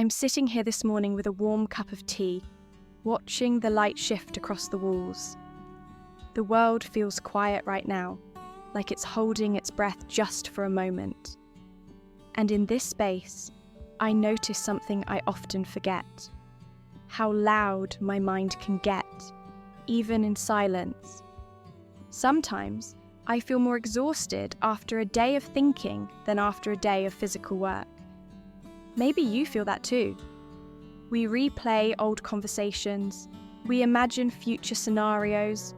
I'm sitting here this morning with a warm cup of tea, watching the light shift across the walls. The world feels quiet right now, like it's holding its breath just for a moment. And in this space, I notice something I often forget: how loud my mind can get, even in silence. Sometimes I feel more exhausted after a day of thinking than after a day of physical work. Maybe you feel that too. We replay old conversations, we imagine future scenarios,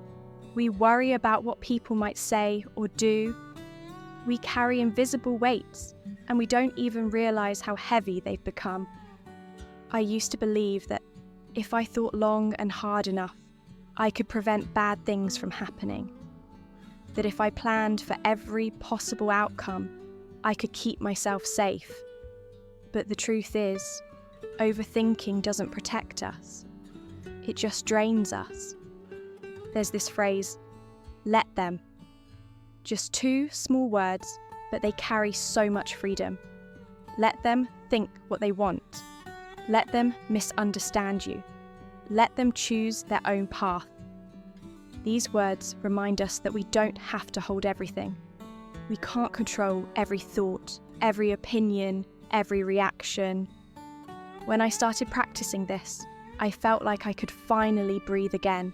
we worry about what people might say or do. We carry invisible weights, and we don't even realize how heavy they've become. I used to believe that if I thought long and hard enough, I could prevent bad things from happening. That if I planned for every possible outcome, I could keep myself safe. But the truth is, overthinking doesn't protect us. It just drains us. There's this phrase, let them. Just two small words, but they carry so much freedom. Let them think what they want. Let them misunderstand you. Let them choose their own path. These words remind us that we don't have to hold everything. We can't control every thought, every opinion, every reaction. When I started practicing this, I felt like I could finally breathe again.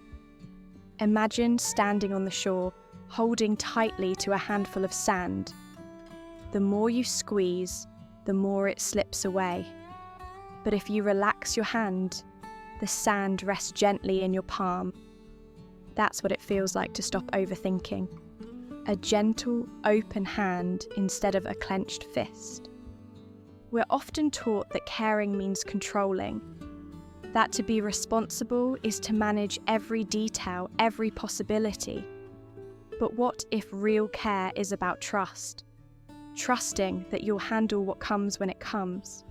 Imagine standing on the shore, holding tightly to a handful of sand. The more you squeeze, the more it slips away. But if you relax your hand, the sand rests gently in your palm. That's what it feels like to stop overthinking. A gentle, open hand instead of a clenched fist. We're often taught that caring means controlling, that to be responsible is to manage every detail, every possibility. But what if real care is about trust? Trusting that you'll handle what comes when it comes.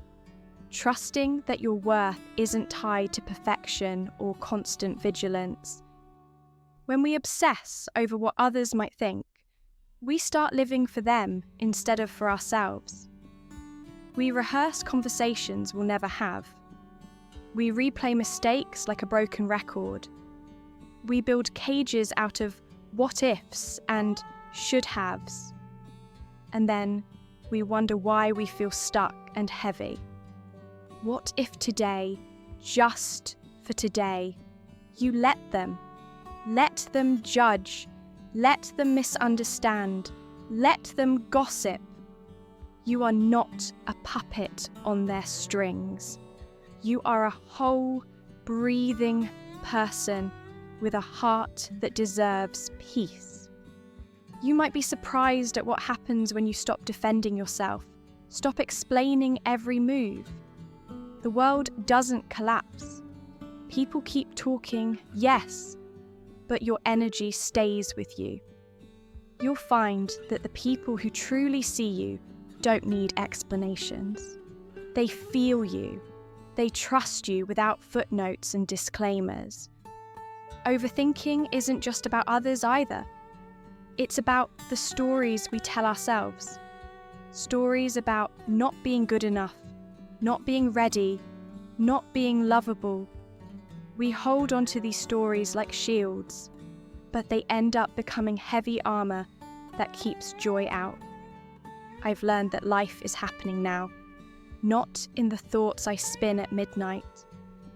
Trusting that your worth isn't tied to perfection or constant vigilance. When we obsess over what others might think, we start living for them instead of for ourselves. We rehearse conversations we'll never have. We replay mistakes like a broken record. We build cages out of what ifs and should haves. And then we wonder why we feel stuck and heavy. What if today, just for today, you let them judge, let them misunderstand, let them gossip? You are not a puppet on their strings. You are a whole, breathing person with a heart that deserves peace. You might be surprised at what happens when you stop defending yourself, stop explaining every move. The world doesn't collapse. People keep talking, yes, but your energy stays with you. You'll find that the people who truly see you don't need explanations. They feel you. They trust you without footnotes and disclaimers. Overthinking isn't just about others either. It's about the stories we tell ourselves. Stories about not being good enough, not being ready, not being lovable. We hold onto these stories like shields, but they end up becoming heavy armor that keeps joy out. I've learned that life is happening now, not in the thoughts I spin at midnight,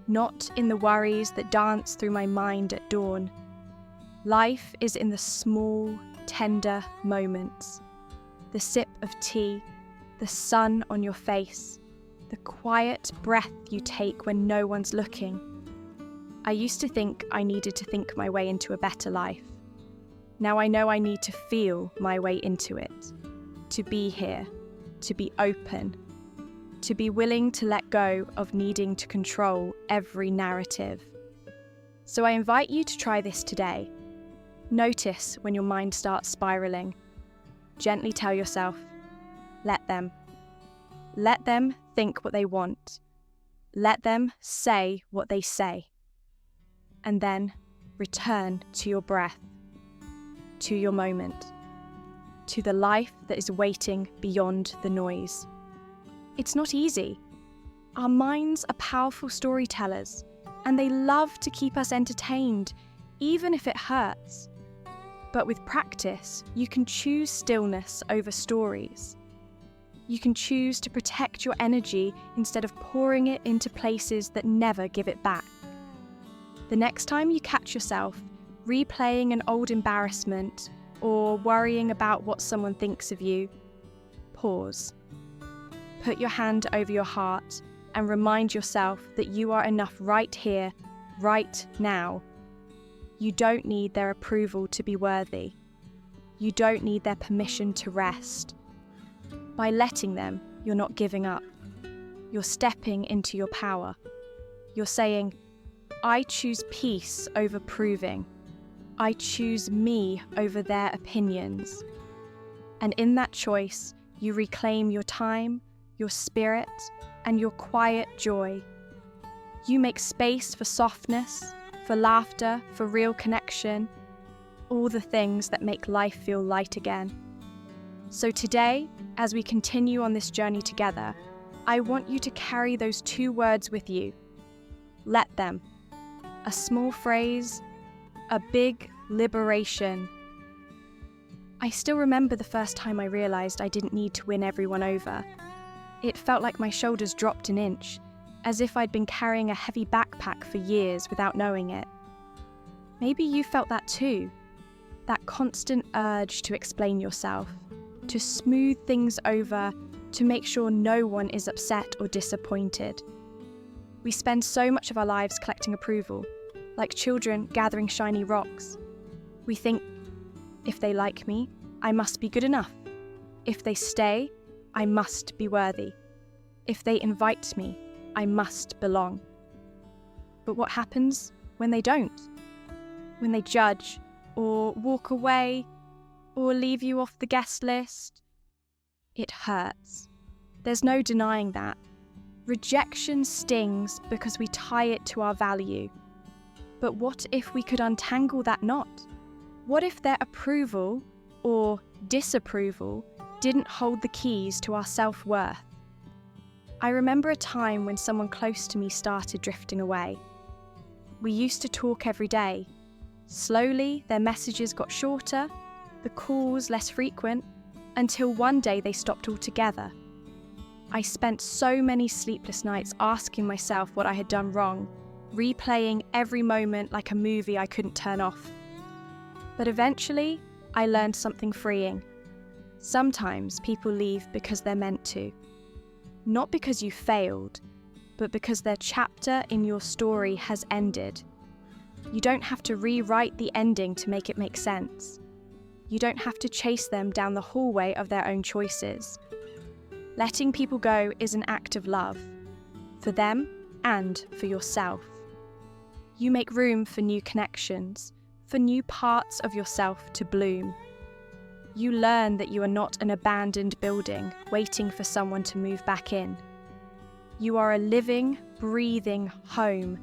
not in the worries that dance through my mind at dawn. Life is in the small, tender moments. The sip of tea, the sun on your face, the quiet breath you take when no one's looking. I used to think I needed to think my way into a better life. Now I know I need to feel my way into it. To be here, to be open, to be willing to let go of needing to control every narrative. So I invite you to try this today. Notice when your mind starts spiraling. Gently tell yourself, let them. Let them think what they want. Let them say what they say. And then return to your breath, to your moment, to the life that is waiting beyond the noise. It's not easy. Our minds are powerful storytellers, and they love to keep us entertained, even if it hurts. But with practice, you can choose stillness over stories. You can choose to protect your energy instead of pouring it into places that never give it back. The next time you catch yourself replaying an old embarrassment or worrying about what someone thinks of you, pause. Put your hand over your heart and remind yourself that you are enough right here, right now. You don't need their approval to be worthy. You don't need their permission to rest. By letting them, you're not giving up. You're stepping into your power. You're saying, I choose peace over proving. I choose me over their opinions. And in that choice, you reclaim your time, your spirit, and your quiet joy. You make space for softness, for laughter, for real connection, all the things that make life feel light again. So today, as we continue on this journey together, I want you to carry those 2 words with you. Let them. A small phrase, a big liberation. I still remember the first time I realized I didn't need to win everyone over. It felt like my shoulders dropped an inch, as if I'd been carrying a heavy backpack for years without knowing it. Maybe you felt that too, that constant urge to explain yourself, to smooth things over, to make sure no one is upset or disappointed. We spend so much of our lives collecting approval, like children gathering shiny rocks. We think, if they like me, I must be good enough. If they stay, I must be worthy. If they invite me, I must belong. But what happens when they don't? When they judge, or walk away, or leave you off the guest list? It hurts. There's no denying that. Rejection stings because we tie it to our value. But what if we could untangle that knot? What if their approval, or disapproval, didn't hold the keys to our self-worth? I remember a time when someone close to me started drifting away. We used to talk every day. Slowly, their messages got shorter, the calls less frequent, until one day they stopped altogether. I spent so many sleepless nights asking myself what I had done wrong, replaying every moment like a movie I couldn't turn off. But eventually, I learned something freeing. Sometimes people leave because they're meant to. Not because you failed, but because their chapter in your story has ended. You don't have to rewrite the ending to make it make sense. You don't have to chase them down the hallway of their own choices. Letting people go is an act of love, for them and for yourself. You make room for new connections, for new parts of yourself to bloom. You learn that you are not an abandoned building waiting for someone to move back in. You are a living, breathing home,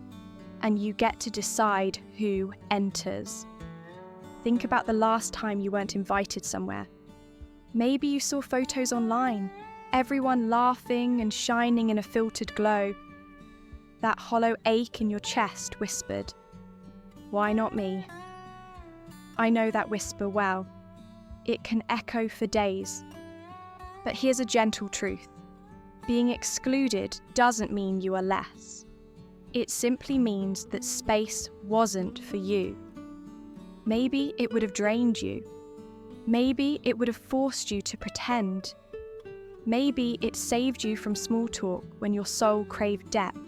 and you get to decide who enters. Think about the last time you weren't invited somewhere. Maybe you saw photos online, everyone laughing and shining in a filtered glow. That hollow ache in your chest whispered, "Why not me?" I know that whisper well. It can echo for days. But here's a gentle truth. Being excluded doesn't mean you are less. It simply means that space wasn't for you. Maybe it would have drained you. Maybe it would have forced you to pretend. Maybe it saved you from small talk when your soul craved depth.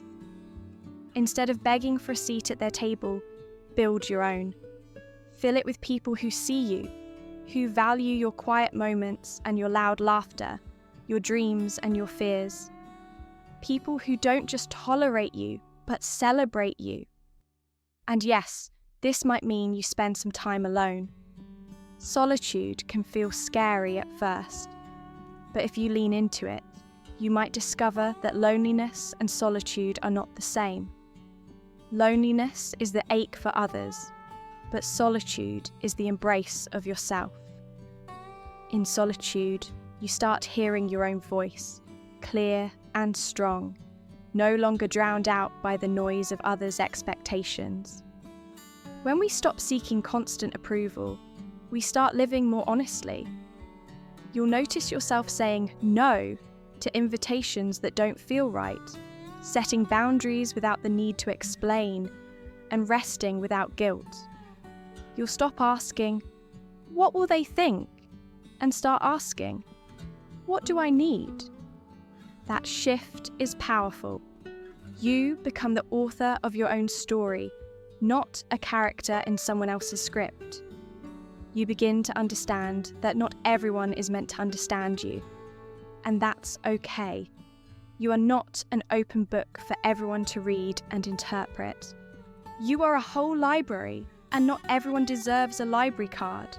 Instead of begging for a seat at their table, build your own. Fill it with people who see you, who value your quiet moments and your loud laughter, your dreams and your fears. People who don't just tolerate you, but celebrate you. And yes, this might mean you spend some time alone. Solitude can feel scary at first, but if you lean into it, you might discover that loneliness and solitude are not the same. Loneliness is the ache for others, but solitude is the embrace of yourself. In solitude, you start hearing your own voice, clear and strong. no longer drowned out by the noise of others' expectations. When we stop seeking constant approval, we start living more honestly. You'll notice yourself saying no to invitations that don't feel right, setting boundaries without the need to explain, and resting without guilt. You'll stop asking, "What will they think?" and start asking, "What do I need?" That shift is powerful. You become the author of your own story, not a character in someone else's script. You begin to understand that not everyone is meant to understand you, and that's okay. You are not an open book for everyone to read and interpret. You are a whole library, and not everyone deserves a library card.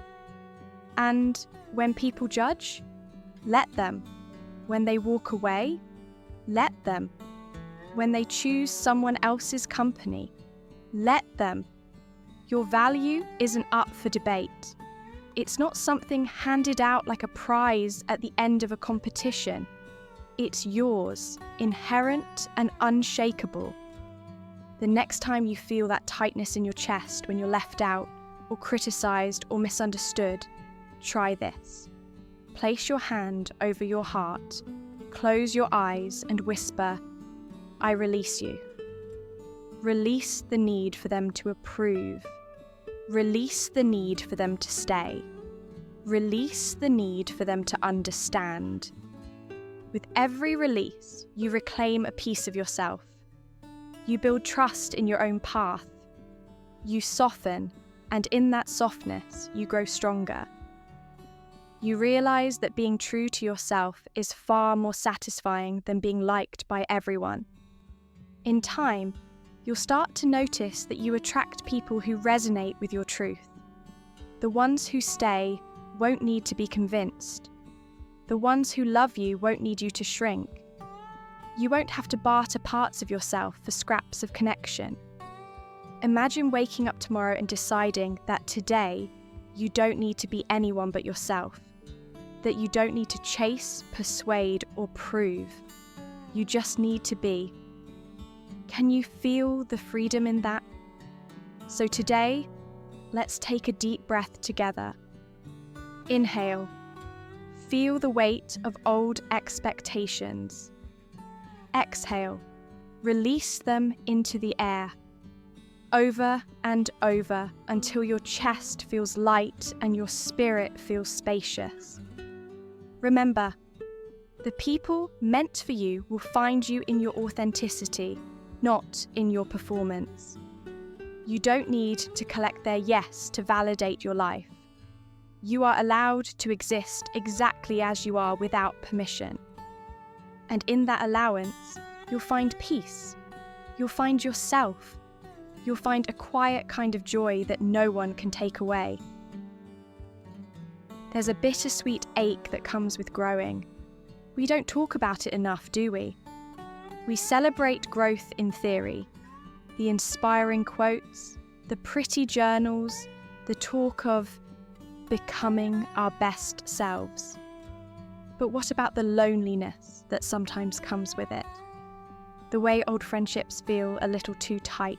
And when people judge, let them. When they walk away, let them. When they choose someone else's company, let them. Your value isn't up for debate. It's not something handed out like a prize at the end of a competition. It's yours, inherent and unshakable. The next time you feel that tightness in your chest when you're left out, or criticized or misunderstood, try this. Place your hand over your heart, close your eyes and whisper, "I release you." Release the need for them to approve. Release the need for them to stay. Release the need for them to understand. With every release, you reclaim a piece of yourself. You build trust in your own path. You soften, and in that softness, you grow stronger. You realize that being true to yourself is far more satisfying than being liked by everyone. In time, you'll start to notice that you attract people who resonate with your truth. The ones who stay won't need to be convinced. The ones who love you won't need you to shrink. You won't have to barter parts of yourself for scraps of connection. Imagine waking up tomorrow and deciding that today you don't need to be anyone but yourself. That you don't need to chase, persuade, or prove. You just need to be. Can you feel the freedom in that? So today, let's take a deep breath together. Inhale. Feel the weight of old expectations. Exhale. Release them into the air. Over and over until your chest feels light and your spirit feels spacious. Remember, the people meant for you will find you in your authenticity, not in your performance. You don't need to collect their yes to validate your life. You are allowed to exist exactly as you are without permission. And in that allowance, you'll find peace. You'll find yourself. You'll find a quiet kind of joy that no one can take away. There's a bittersweet ache that comes with growing. We don't talk about it enough, do we? We celebrate growth in theory. The inspiring quotes, the pretty journals, the talk of becoming our best selves. But what about the loneliness that sometimes comes with it? The way old friendships feel a little too tight,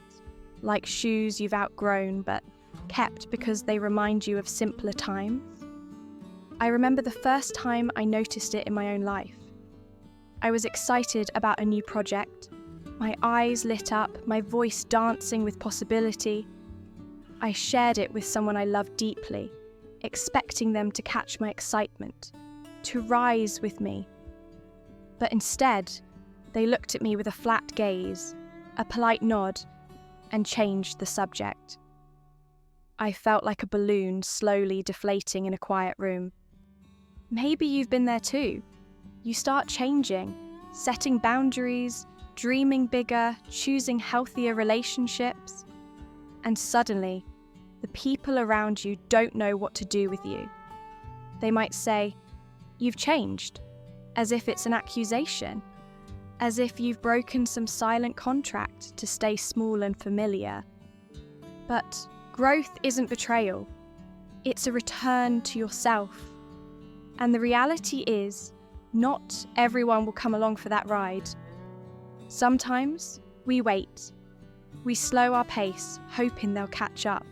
like shoes you've outgrown but kept because they remind you of simpler times? I remember the first time I noticed it in my own life. I was excited about a new project, my eyes lit up, my voice dancing with possibility. I shared it with someone I loved deeply, expecting them to catch my excitement, to rise with me. But instead, they looked at me with a flat gaze, a polite nod, and changed the subject. I felt like a balloon slowly deflating in a quiet room. Maybe you've been there too. You start changing, setting boundaries, dreaming bigger, choosing healthier relationships, and suddenly, the people around you don't know what to do with you. They might say, "You've changed," as if it's an accusation, as if you've broken some silent contract to stay small and familiar. But growth isn't betrayal. It's a return to yourself. And the reality is, not everyone will come along for that ride. Sometimes we wait. We slow our pace, hoping they'll catch up.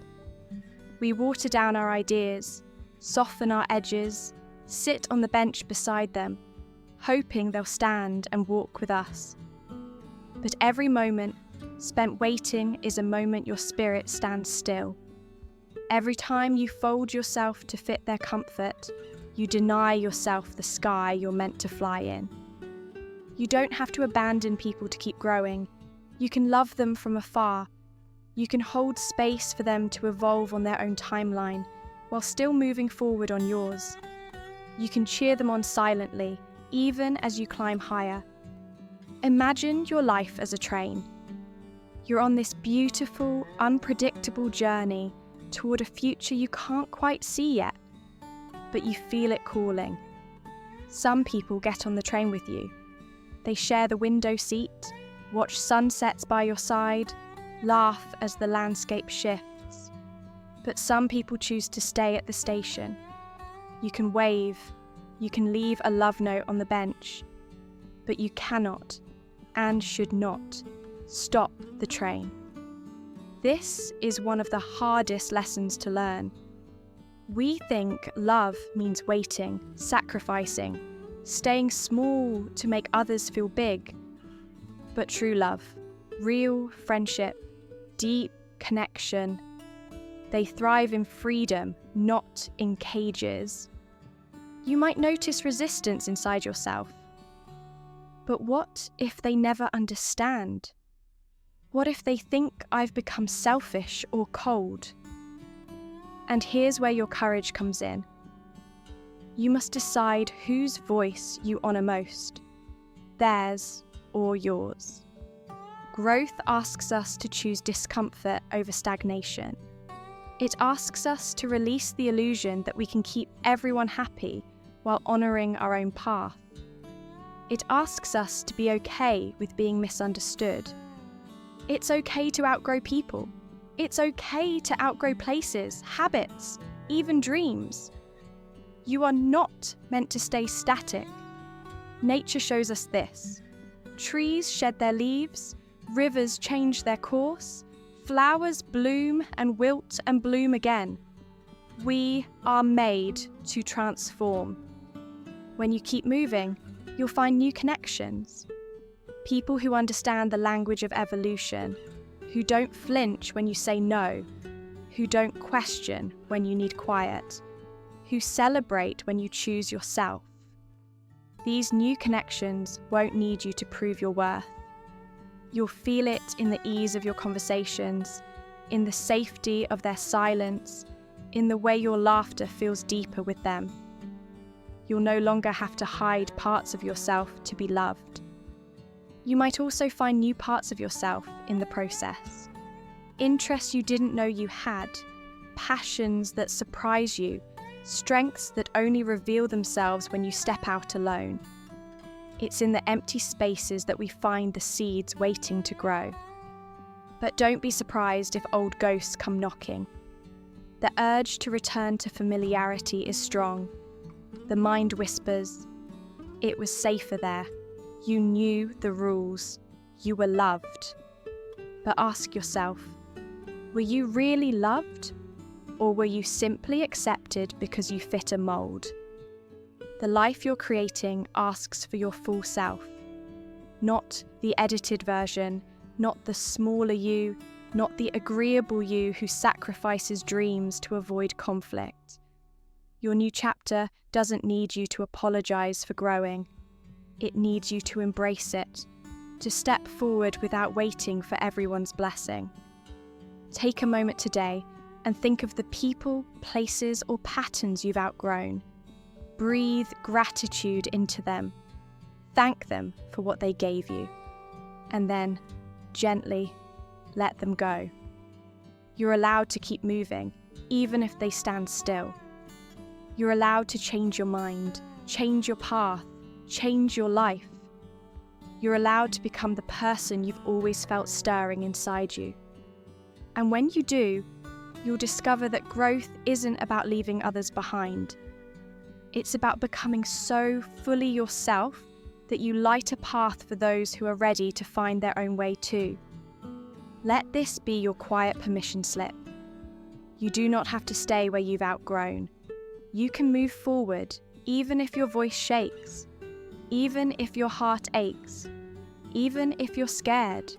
We water down our ideas, soften our edges, sit on the bench beside them, hoping they'll stand and walk with us. But every moment spent waiting is a moment your spirit stands still. Every time you fold yourself to fit their comfort, you deny yourself the sky you're meant to fly in. You don't have to abandon people to keep growing. You can love them from afar. You can hold space for them to evolve on their own timeline, while still moving forward on yours. You can cheer them on silently, even as you climb higher. Imagine your life as a train. You're on this beautiful, unpredictable journey toward a future you can't quite see yet, but you feel it calling. Some people get on the train with you. They share the window seat, watch sunsets by your side, laugh as the landscape shifts. But some people choose to stay at the station. You can wave, you can leave a love note on the bench, but you cannot, and should not, stop the train. This is one of the hardest lessons to learn. We think love means waiting, sacrificing, staying small to make others feel big. But true love, real friendship, deep connection, they thrive in freedom, not in cages. You might notice resistance inside yourself. But what if they never understand? What if they think I've become selfish or cold? And here's where your courage comes in. You must decide whose voice you honour most, theirs or yours. Growth asks us to choose discomfort over stagnation. It asks us to release the illusion that we can keep everyone happy while honouring our own path. It asks us to be okay with being misunderstood. It's okay to outgrow people. It's okay to outgrow places, habits, even dreams. You are not meant to stay static. Nature shows us this. Trees shed their leaves, rivers change their course, flowers bloom and wilt and bloom again. We are made to transform. When you keep moving, you'll find new connections. People who understand the language of evolution, who don't flinch when you say no, who don't question when you need quiet, who celebrate when you choose yourself. These new connections won't need you to prove your worth. You'll feel it in the ease of your conversations, in the safety of their silence, in the way your laughter feels deeper with them. You'll no longer have to hide parts of yourself to be loved. You might also find new parts of yourself in the process. Interests you didn't know you had, passions that surprise you, strengths that only reveal themselves when you step out alone. It's in the empty spaces that we find the seeds waiting to grow. But don't be surprised if old ghosts come knocking. The urge to return to familiarity is strong. The mind whispers, it was safer there. You knew the rules. You were loved. But ask yourself, were you really loved? Or were you simply accepted because you fit a mold? The life you're creating asks for your full self. Not the edited version, not the smaller you, not the agreeable you who sacrifices dreams to avoid conflict. Your new chapter doesn't need you to apologize for growing. It needs you to embrace it, to step forward without waiting for everyone's blessing. Take a moment today and think of the people, places, or patterns you've outgrown. Breathe gratitude into them. Thank them for what they gave you. And then, gently, let them go. You're allowed to keep moving, even if they stand still. You're allowed to change your mind, change your path, change your life. You're allowed to become the person you've always felt stirring inside you. And when you do, you'll discover that growth isn't about leaving others behind. It's about becoming so fully yourself that you light a path for those who are ready to find their own way too. Let this be your quiet permission slip. You do not have to stay where you've outgrown. You can move forward, even if your voice shakes, even if your heart aches, even if you're scared,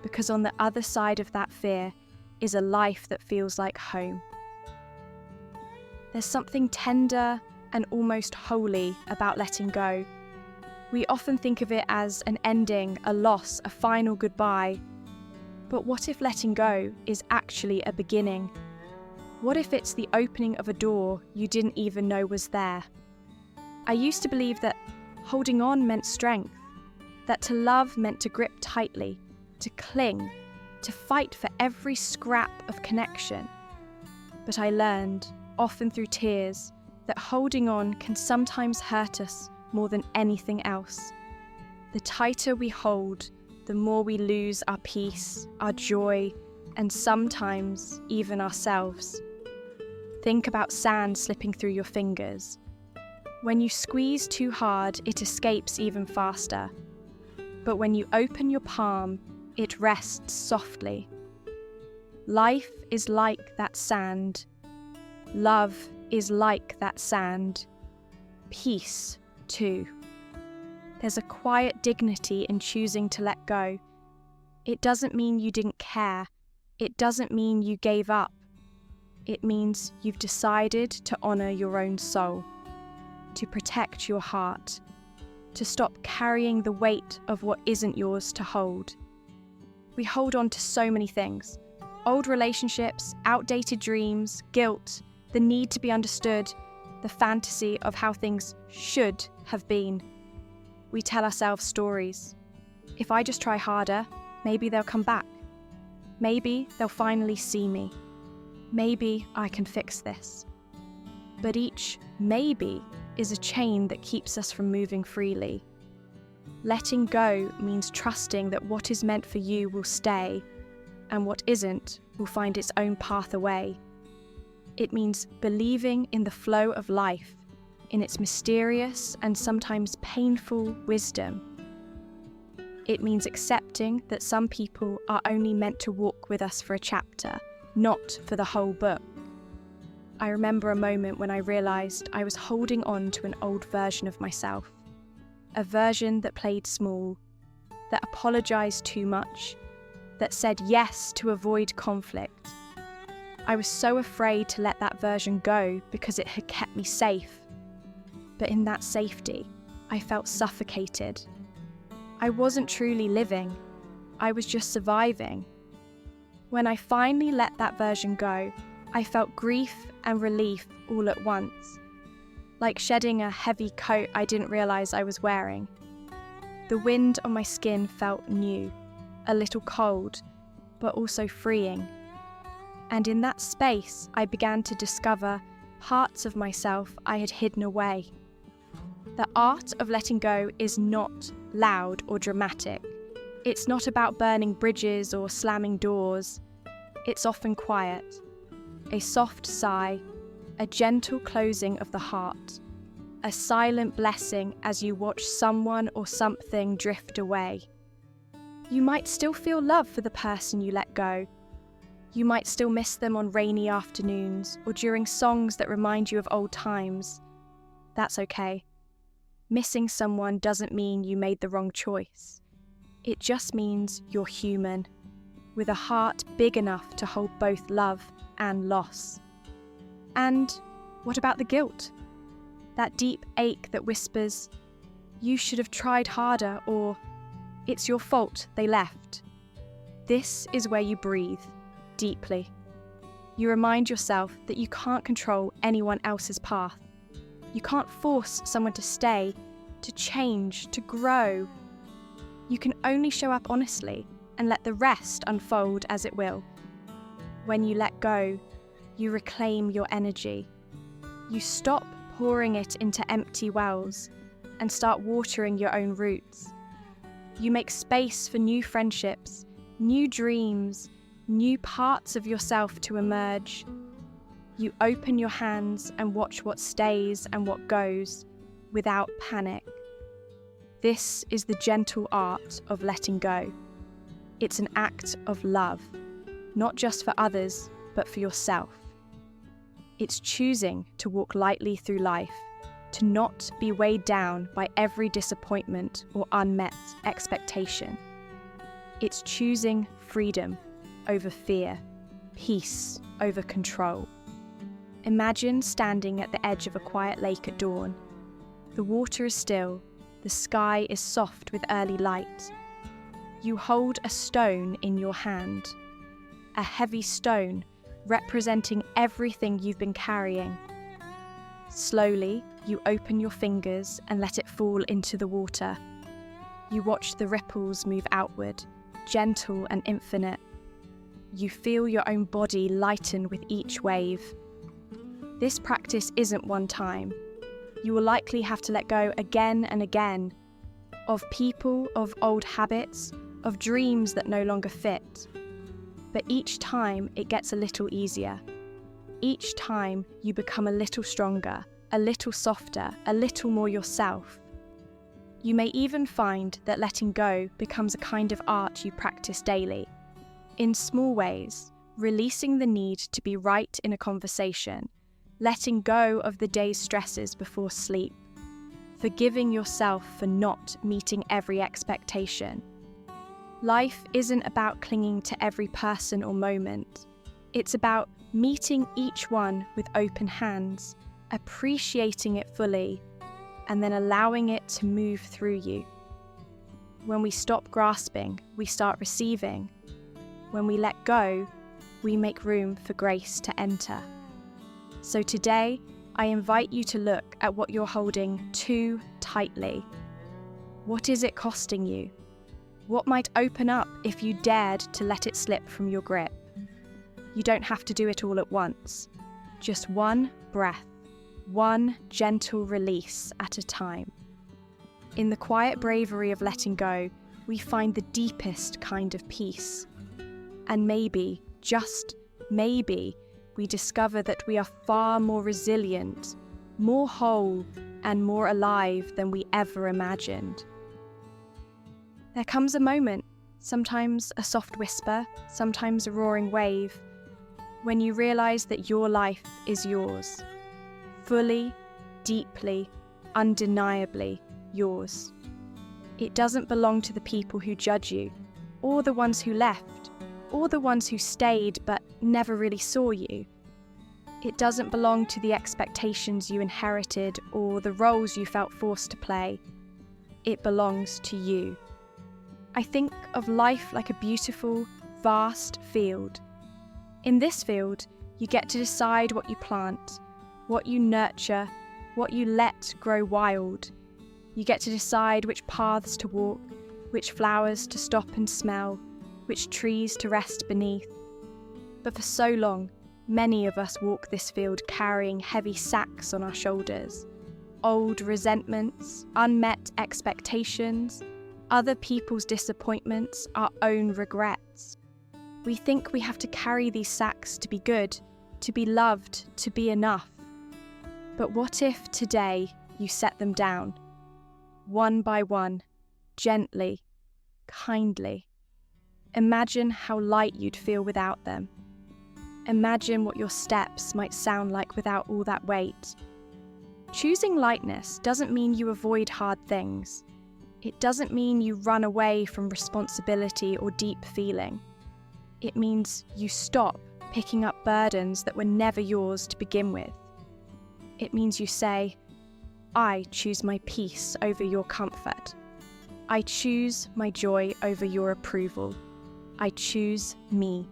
because on the other side of that fear is a life that feels like home. There's something tender and almost holy about letting go. We often think of it as an ending, a loss, a final goodbye. But what if letting go is actually a beginning? What if it's the opening of a door you didn't even know was there? I used to believe that holding on meant strength, that to love meant to grip tightly, to cling, to fight for every scrap of connection. But I learned, often through tears, that holding on can sometimes hurt us more than anything else. The tighter we hold, the more we lose our peace, our joy, and sometimes even ourselves. Think about sand slipping through your fingers. When you squeeze too hard, it escapes even faster. But when you open your palm, it rests softly. Life is like that sand. Love is like that sand. Peace, too. There's a quiet dignity in choosing to let go. It doesn't mean you didn't care. It doesn't mean you gave up. It means you've decided to honor your own soul, to protect your heart, to stop carrying the weight of what isn't yours to hold. We hold on to so many things: old relationships, outdated dreams, guilt, the need to be understood, the fantasy of how things should have been. We tell ourselves stories. If I just try harder, maybe they'll come back. Maybe they'll finally see me. Maybe I can fix this. But each maybe is a chain that keeps us from moving freely. Letting go means trusting that what is meant for you will stay, and what isn't will find its own path away. It means believing in the flow of life, in its mysterious and sometimes painful wisdom. It means accepting that some people are only meant to walk with us for a chapter, not for the whole book. I remember a moment when I realised I was holding on to an old version of myself, a version that played small, that apologised too much, that said yes to avoid conflict. I was so afraid to let that version go because it had kept me safe. But in that safety, I felt suffocated. I wasn't truly living. I was just surviving. When I finally let that version go, I felt grief and relief all at once, like shedding a heavy coat I didn't realise I was wearing. The wind on my skin felt new, a little cold, but also freeing. And in that space, I began to discover parts of myself I had hidden away. The art of letting go is not loud or dramatic. It's not about burning bridges or slamming doors. It's often quiet. A soft sigh, a gentle closing of the heart, a silent blessing as you watch someone or something drift away. You might still feel love for the person you let go. You might still miss them on rainy afternoons or during songs that remind you of old times. That's okay. Missing someone doesn't mean you made the wrong choice. It just means you're human, with a heart big enough to hold both love and loss. And what about the guilt? That deep ache that whispers, "You should have tried harder," or "It's your fault they left." This is where you breathe deeply. You remind yourself that you can't control anyone else's path. You can't force someone to stay, to change, to grow. You can only show up honestly and let the rest unfold as it will. When you let go, you reclaim your energy. You stop pouring it into empty wells and start watering your own roots. You make space for new friendships, new dreams, new parts of yourself to emerge. You open your hands and watch what stays and what goes, without panic. This is the gentle art of letting go. It's an act of love, not just for others, but for yourself. It's choosing to walk lightly through life, to not be weighed down by every disappointment or unmet expectation. It's choosing freedom over fear, peace over control. Imagine standing at the edge of a quiet lake at dawn. The water is still, the sky is soft with early light. You hold a stone in your hand, a heavy stone representing everything you've been carrying. Slowly, you open your fingers and let it fall into the water. You watch the ripples move outward, gentle and infinite. You feel your own body lighten with each wave. This practice isn't one time. You will likely have to let go again and again of people, of old habits, of dreams that no longer fit. But each time it gets a little easier. Each time you become a little stronger, a little softer, a little more yourself. You may even find that letting go becomes a kind of art you practice daily. In small ways, releasing the need to be right in a conversation, letting go of the day's stresses before sleep, forgiving yourself for not meeting every expectation. Life isn't about clinging to every person or moment. It's about meeting each one with open hands, appreciating it fully, and then allowing it to move through you. When we stop grasping, we start receiving. When we let go, we make room for grace to enter. So today, I invite you to look at what you're holding too tightly. What is it costing you? What might open up if you dared to let it slip from your grip? You don't have to do it all at once. Just one breath, one gentle release at a time. In the quiet bravery of letting go, we find the deepest kind of peace. And maybe, just maybe, we discover that we are far more resilient, more whole, and more alive than we ever imagined. There comes a moment, sometimes a soft whisper, sometimes a roaring wave, when you realize that your life is yours. Fully, deeply, undeniably yours. It doesn't belong to the people who judge you, or the ones who left, or the ones who stayed but never really saw you. It doesn't belong to the expectations you inherited or the roles you felt forced to play. It belongs to you. I think of life like a beautiful, vast field. In this field, you get to decide what you plant, what you nurture, what you let grow wild. You get to decide which paths to walk, which flowers to stop and smell, which trees to rest beneath. But for so long, many of us walk this field carrying heavy sacks on our shoulders. Old resentments, unmet expectations, other people's disappointments, our own regrets. We think we have to carry these sacks to be good, to be loved, to be enough. But what if today you set them down, one by one, gently, kindly? Imagine how light you'd feel without them. Imagine what your steps might sound like without all that weight. Choosing lightness doesn't mean you avoid hard things. It doesn't mean you run away from responsibility or deep feeling. It means you stop picking up burdens that were never yours to begin with. It means you say, I choose my peace over your comfort. I choose my joy over your approval. I choose me.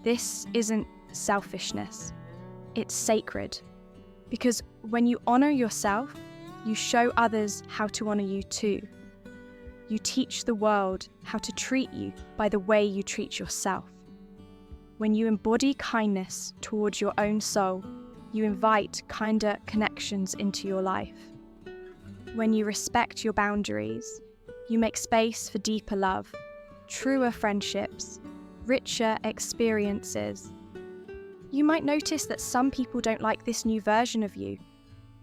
This isn't selfishness. It's sacred. Because when you honor yourself, you show others how to honor you too. You teach the world how to treat you by the way you treat yourself. When you embody kindness towards your own soul, you invite kinder connections into your life. When you respect your boundaries, you make space for deeper love, truer friendships, richer experiences. You might notice that some people don't like this new version of you.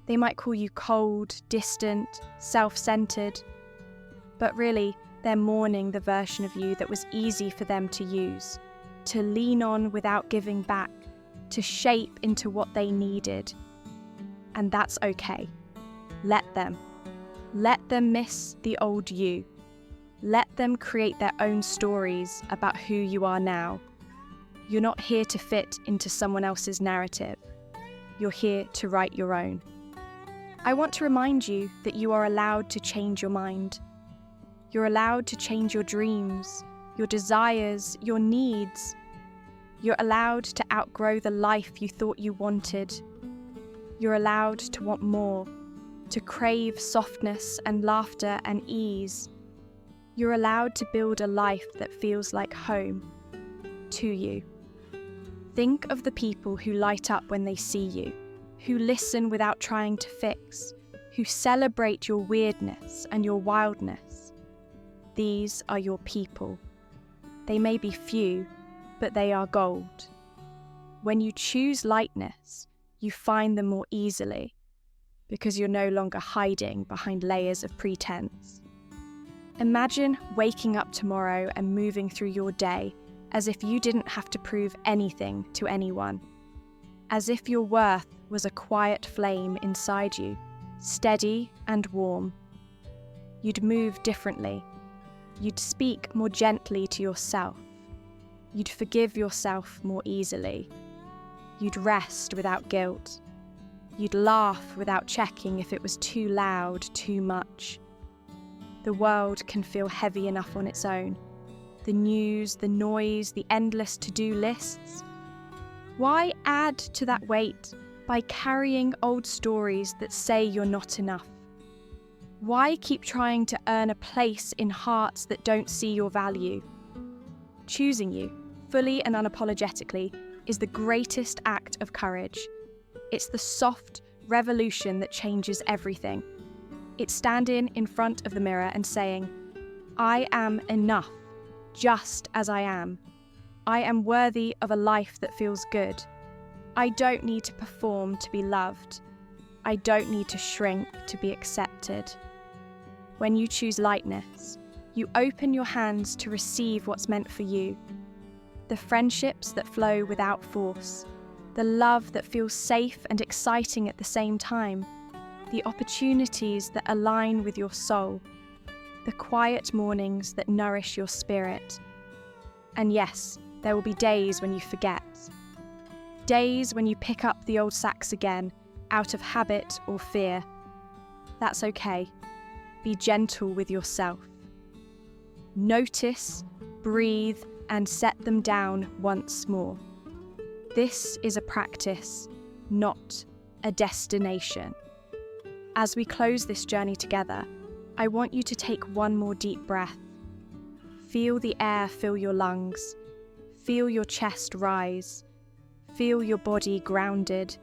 They might call you cold, distant, self-centered, but really, they're mourning the version of you that was easy for them to use, to lean on without giving back, to shape into what they needed. And that's okay. Let them. Let them miss the old you. Let them create their own stories about who you are now. You're not here to fit into someone else's narrative. You're here to write your own. I want to remind you that you are allowed to change your mind. You're allowed to change your dreams, your desires, your needs. You're allowed to outgrow the life you thought you wanted. You're allowed to want more, to crave softness and laughter and ease. You're allowed to build a life that feels like home to you. Think of the people who light up when they see you, who listen without trying to fix, who celebrate your weirdness and your wildness. These are your people. They may be few, but they are gold. When you choose lightness, you find them more easily because you're no longer hiding behind layers of pretense. Imagine waking up tomorrow and moving through your day as if you didn't have to prove anything to anyone, as if your worth was a quiet flame inside you, steady and warm. You'd move differently. You'd speak more gently to yourself. You'd forgive yourself more easily. You'd rest without guilt. You'd laugh without checking if it was too loud, too much. The world can feel heavy enough on its own. The news, the noise, the endless to-do lists. Why add to that weight by carrying old stories that say you're not enough? Why keep trying to earn a place in hearts that don't see your value? Choosing you, fully and unapologetically, is the greatest act of courage. It's the soft revolution that changes everything. It's standing in front of the mirror and saying, I am enough, just as I am. I am worthy of a life that feels good. I don't need to perform to be loved. I don't need to shrink to be accepted. When you choose lightness, you open your hands to receive what's meant for you. The friendships that flow without force. The love that feels safe and exciting at the same time. The opportunities that align with your soul. The quiet mornings that nourish your spirit. And yes, there will be days when you forget. Days when you pick up the old sacks again, out of habit or fear. That's okay. Be gentle with yourself. Notice, breathe, and set them down once more. This is a practice, not a destination. As we close this journey together, I want you to take one more deep breath. Feel the air fill your lungs. Feel your chest rise. Feel your body grounded.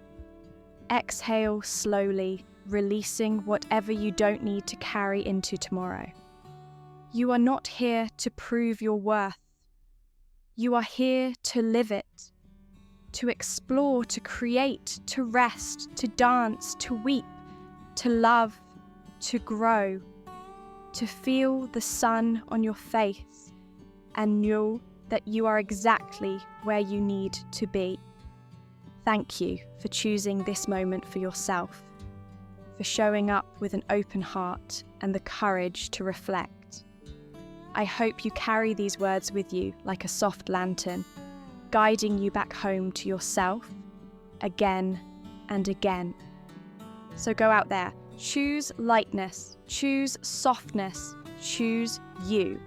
Exhale slowly, releasing whatever you don't need to carry into tomorrow. You are not here to prove your worth. You are here to live it, to explore, to create, to rest, to dance, to weep, to love, to grow, to feel the sun on your face and know that you are exactly where you need to be. Thank you for choosing this moment for yourself, for showing up with an open heart and the courage to reflect. I hope you carry these words with you like a soft lantern, guiding you back home to yourself again and again. So go out there, choose lightness, choose softness, choose you.